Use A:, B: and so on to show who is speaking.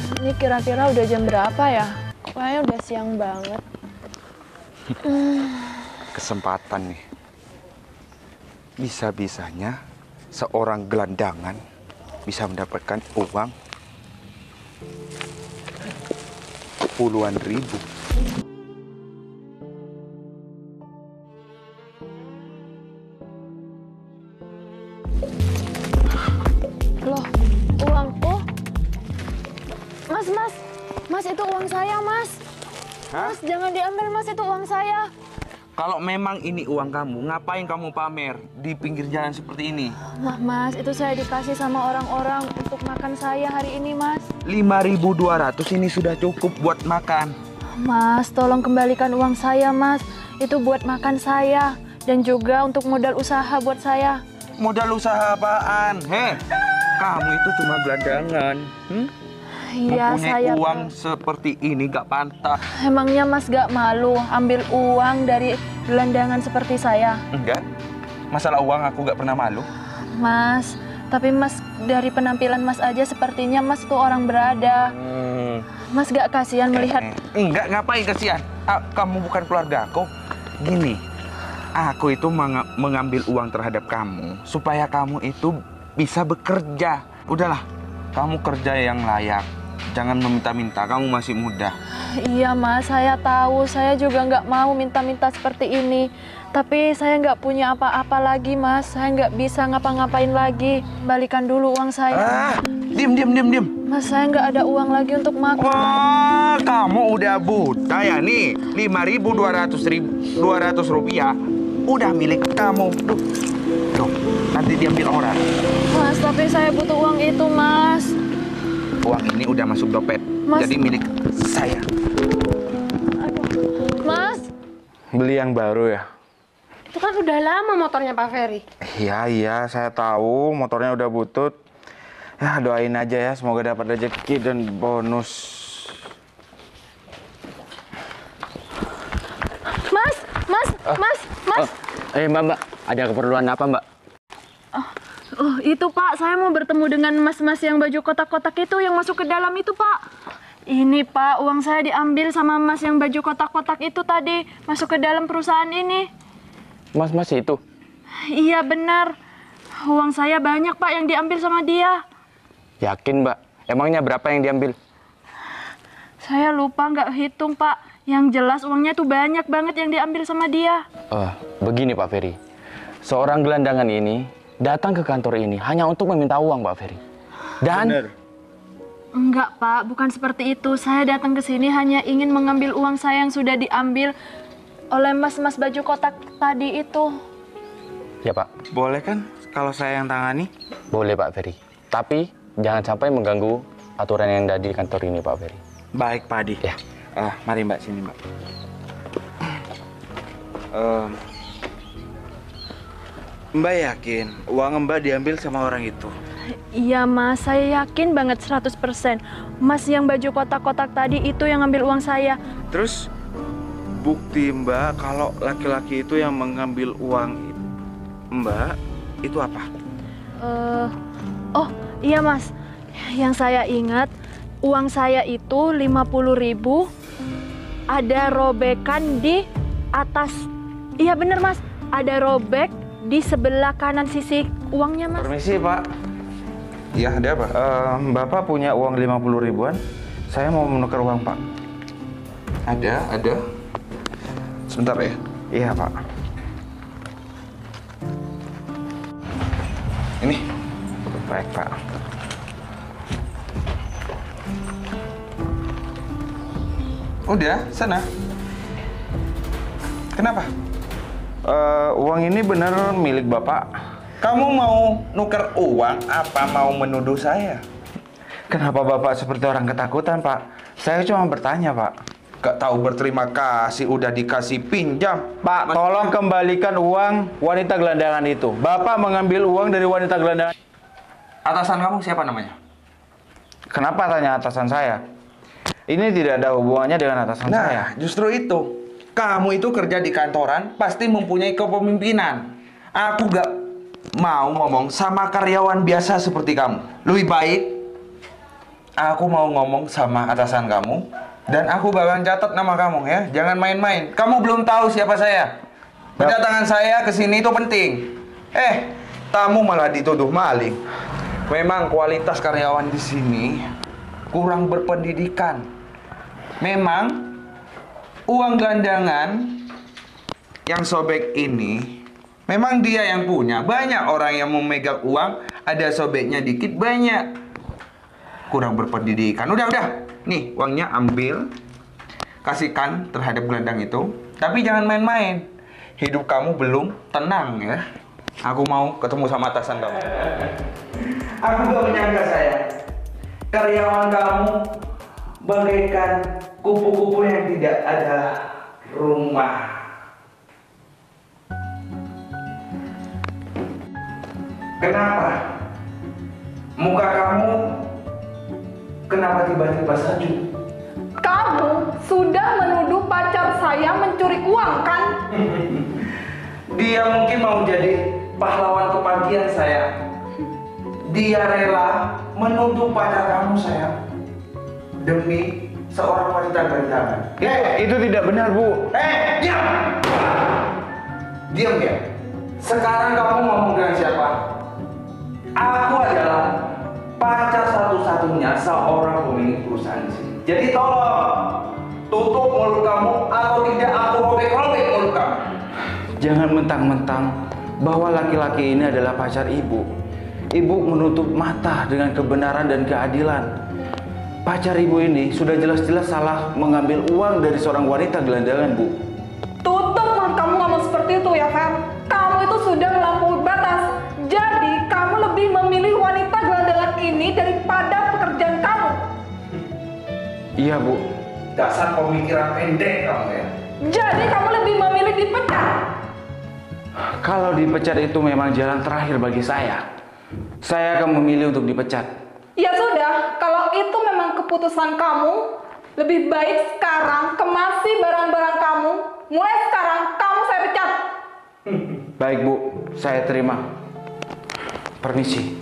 A: Ini kira-kira udah jam berapa ya? Kayaknya udah siang banget.
B: Kesempatan nih. Bisa-bisanya seorang gelandangan bisa mendapatkan uang puluhan ribu.
A: Loh, uangku? Mas, itu uang saya, Mas.
B: Hah?
A: Mas, jangan diambil, Mas, itu uang saya.
B: Kalau memang ini uang kamu, ngapain kamu pamer di pinggir jalan seperti ini?
A: Mas, itu saya dikasih sama orang-orang untuk makan saya hari ini, Mas.
B: 5.200 ini sudah cukup buat makan.
A: Mas, tolong kembalikan uang saya, Mas. Itu buat makan saya dan juga untuk modal usaha buat saya.
B: Modal usaha apaan? Kamu itu cuma gelandangan.
A: Iya,
B: Mempunyai
A: saya
B: uang seperti ini gak pantas.
A: Emangnya Mas gak malu ambil uang dari gelandangan seperti saya?
B: Enggak. Masalah uang aku gak pernah malu.
A: Mas, tapi Mas dari penampilan Mas aja sepertinya Mas tuh orang berada. Mas gak kasihan melihat...
B: Enggak, ngapain kasihan? Kamu bukan keluarga aku. Gini, aku itu mengambil uang terhadap kamu supaya kamu itu bisa bekerja. Udahlah, kamu kerja yang layak. Jangan meminta-minta, kamu masih muda.
A: Iya Mas, saya tahu. Saya juga nggak mau minta-minta seperti ini. Tapi saya nggak punya apa-apa lagi Mas. Saya nggak bisa ngapa-ngapain lagi. Balikan dulu uang saya.
B: Diam.
A: Mas, saya nggak ada uang lagi untuk makan.
B: Wah, kamu udah buta ya nih. 5.200 rupiah udah milik kamu. Tuh, nanti diambil orang.
A: Mas, tapi saya butuh uang itu, Mas.
B: Uang ini udah masuk dompet,
A: Mas.
B: jadi milik saya.
A: Aduh. Mas,
B: Beli yang baru ya?
C: Itu kan udah lama motornya Pak Ferry.
B: Iya, saya tahu motornya udah butut. Ya, doain aja ya, semoga dapat rezeki dan bonus.
A: Mas.
D: Mbak, ada keperluan apa, Mbak?
A: Oh, itu Pak, saya mau bertemu dengan mas-mas yang baju kotak-kotak itu yang masuk ke dalam itu, Pak. Ini, Pak, uang saya diambil sama mas yang baju kotak-kotak itu tadi, masuk ke dalam perusahaan ini.
D: Mas itu?
A: Iya, benar. Uang saya banyak, Pak, yang diambil sama dia.
D: Yakin, Mbak? Emangnya berapa yang diambil?
A: Saya lupa, nggak hitung, Pak. Yang jelas uangnya tuh banyak banget yang diambil sama dia.
D: Begini, Pak Ferry. Seorang gelandangan ini datang ke kantor ini hanya untuk meminta uang, Pak Ferry. Dan...
B: Bener.
A: Enggak, Pak. Bukan seperti itu. Saya datang ke sini hanya ingin mengambil uang saya yang sudah diambil oleh mas-mas baju kotak tadi itu.
D: Ya, Pak.
B: Boleh kan kalau saya yang tangani?
D: Boleh, Pak Ferry. Tapi jangan sampai mengganggu aturan yang ada di kantor ini, Pak Ferry.
B: Baik, Pak Adi.
D: Ya.
B: Mari Mbak, sini Mbak. Mbak yakin uang Mbak diambil sama orang itu?
A: Iya, Mas. Saya yakin banget 100%. Mas yang baju kotak-kotak tadi itu yang ngambil uang saya.
B: Terus bukti Mbak kalau laki-laki itu yang mengambil uang Mbak itu apa?
A: Oh, iya, Mas. Yang saya ingat, uang saya itu 50.000. Ada robekan di atas. Iya bener, Mas. Ada robek di sebelah kanan sisi uangnya, Mas.
B: Permisi, Pak. Iya, ada apa? Bapak punya uang 50 ribuan. Saya mau menukar uang, Pak. Ada. Sebentar ya. Iya, Pak. Ini. Baik, Pak. Udah, sana. Kenapa? Uang ini benar milik Bapak. Kamu mau nuker uang apa mau menuduh saya? Kenapa Bapak seperti orang ketakutan, Pak? Saya cuma bertanya, Pak. Gak tahu berterima kasih, udah dikasih pinjam.
E: Pak, tolong kembalikan uang wanita gelandangan itu. Bapak mengambil uang dari wanita gelandangan.
B: Atasan kamu siapa namanya?
E: Kenapa tanya atasan saya? Ini tidak ada hubungannya dengan atasan saya.
B: Justru itu. Kamu itu kerja di kantoran, pasti mempunyai kepemimpinan. Aku gak mau ngomong sama karyawan biasa seperti kamu. Lebih baik, aku mau ngomong sama atasan kamu dan aku bakalan catat nama kamu ya. Jangan main-main. Kamu belum tahu siapa saya. Kedatangan saya ke sini itu penting. Tamu malah dituduh maling. Memang kualitas karyawan di sini kurang berpendidikan. Memang uang gelandangan yang sobek ini memang dia yang punya. Banyak orang yang memegang uang, ada sobeknya dikit, banyak. Kurang berpendidikan. Udah. Nih, uangnya ambil. Kasihkan terhadap gelandang itu. Tapi jangan main-main. Hidup kamu belum tenang ya. Aku mau ketemu sama atasan kamu. Aku gak menyangka saya. Karyawan kamu bagaikan kupu-kupu yang tidak ada rumah. Kenapa? Muka kamu kenapa tiba-tiba sejuk?
A: Kamu sudah menuduh pacar saya mencuri uang, kan?
B: Dia mungkin mau jadi pahlawan kepagian saya. Dia rela menuduh pacar kamu, sayang, demi seorang wanita gelandangan.
E: Itu tidak benar, Bu.
B: Diam! Diam ya. Sekarang kamu ngomong dengan siapa? Aku adalah pacar satu-satunya seorang pemilik perusahaan di sini. Jadi tolong tutup mulut kamu atau tidak aku robek-robek mulut kamu.
E: Jangan mentang-mentang bahwa laki-laki ini adalah pacar ibu. Ibu menutup mata dengan kebenaran dan keadilan. Pacar ibu ini sudah jelas-jelas salah mengambil uang dari seorang wanita gelandangan, Bu.
A: Tutup mulut kamu ngomong seperti itu ya, Fer. Kamu itu sudah melampaui batas. Jadi, kamu lebih memilih wanita gelandangan ini daripada pekerjaan kamu.
E: Iya, Bu.
B: Dasar pemikiran pendek kamu ya.
A: Jadi, kamu lebih memilih dipecat.
E: Kalau dipecat itu memang jalan terakhir bagi saya akan memilih untuk dipecat.
A: Ya sudah, kalau itu memang keputusan kamu, lebih baik sekarang kemasi barang-barang kamu. Mulai sekarang, kamu saya pecat.
E: Baik, Bu. Saya terima. Permisi.